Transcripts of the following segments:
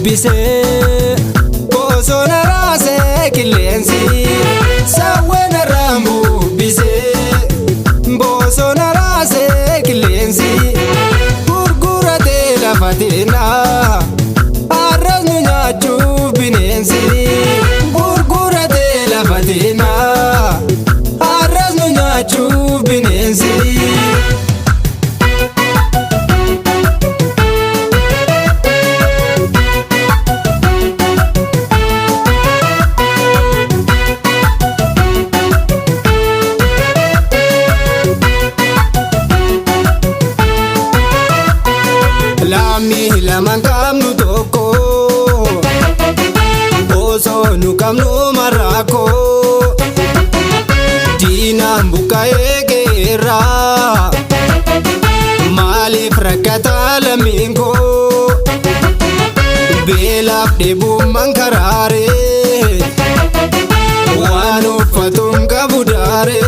bubbisee bosona raasee qilleensi sawweena irraan bubbisee bosona raasee qilleensi gurguratee lafa teenaa har'as nu nyaachuuf bineensi gurguratee lafa teenaa har'as nu nyaachuuf bineensi. Lammi lamaan qabnu tokko osoo nu qabnu marraako diinaan buqqa'ee geerraa maaliif rakkataa lammiin koo beelaaf dheebummaan karaaree waan uffatuun qabu daaree.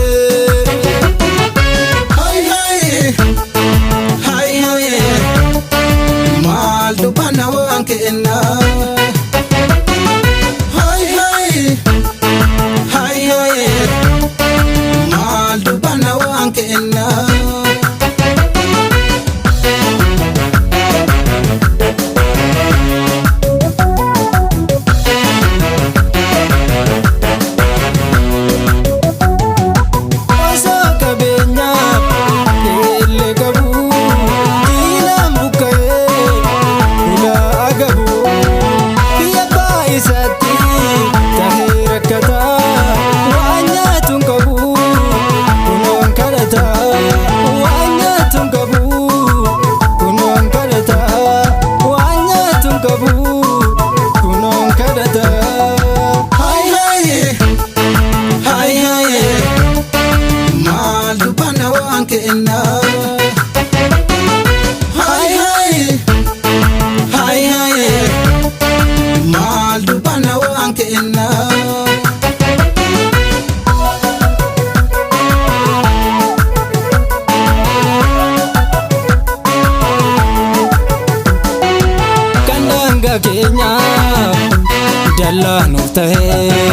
Dallaa nuuf ta'ee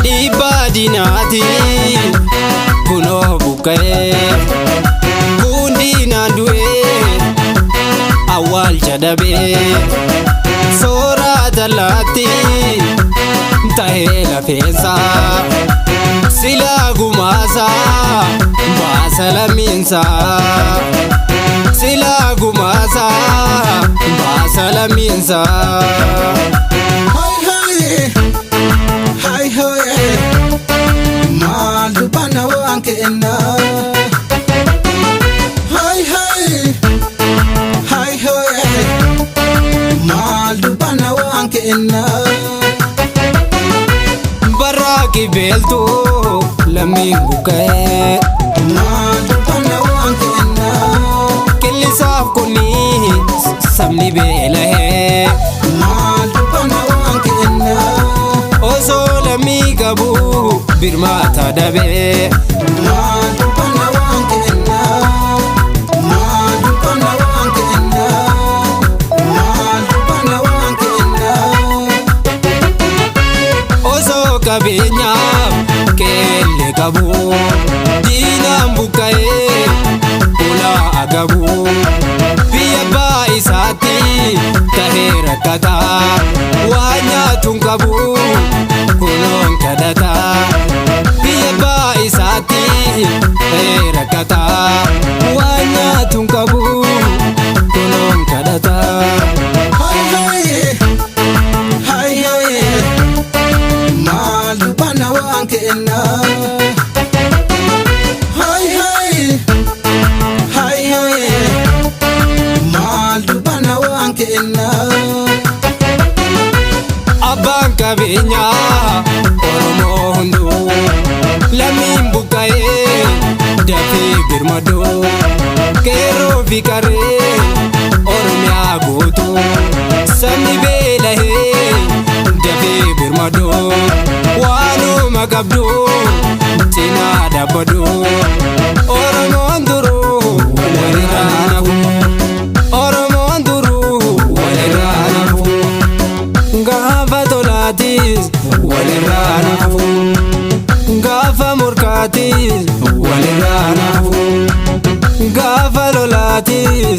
dhiibbaa diinaati kunoo buqqa'ee kun diinaan du'ee awwaalcha dhabee sooraa dallaatti ta'ee lafeensaa silaa gumaasaa baasa lammiinsaa silaa gumaasaa baasa lammiinsaa. Maal dubbana waan kennaa maal dubbana waan kennaa barraaqi beeltuu lammiin buqqa'ee maal dubbana waan kennaa qillisaaf kunni sabni beelahee maal dubbana waan kennaa osoo lammii qabu birmaata dhabee maal dubbana waan kennaa maal dubbana waan kennaa maal dubbana waan kennaa osoo qabeenyaaf qeelle qabu diinaan buqqa'ee ulaa agabu biyya abbaa isaatti tahee rakkataa waan nyaatuun qabu kunoon kadhataa biyya abbaa isaatti tahee rakkataa waan nyaatuun qabu kunoon kadhataa. Maal dubbana waan kennaa maal dubbana waan kennaa abbaan qabeenyaa Oromoo hunduu lammiin buqqa'ee dafee birmadoo qeerroo fi qarree Oromiyaa guutuu sabni beelahee dafee birmadoo waanuma qabduu cinaa dhaabaduu Oromoon duruu walirraa nafu Oromoon duruu walirraa nafu. isaati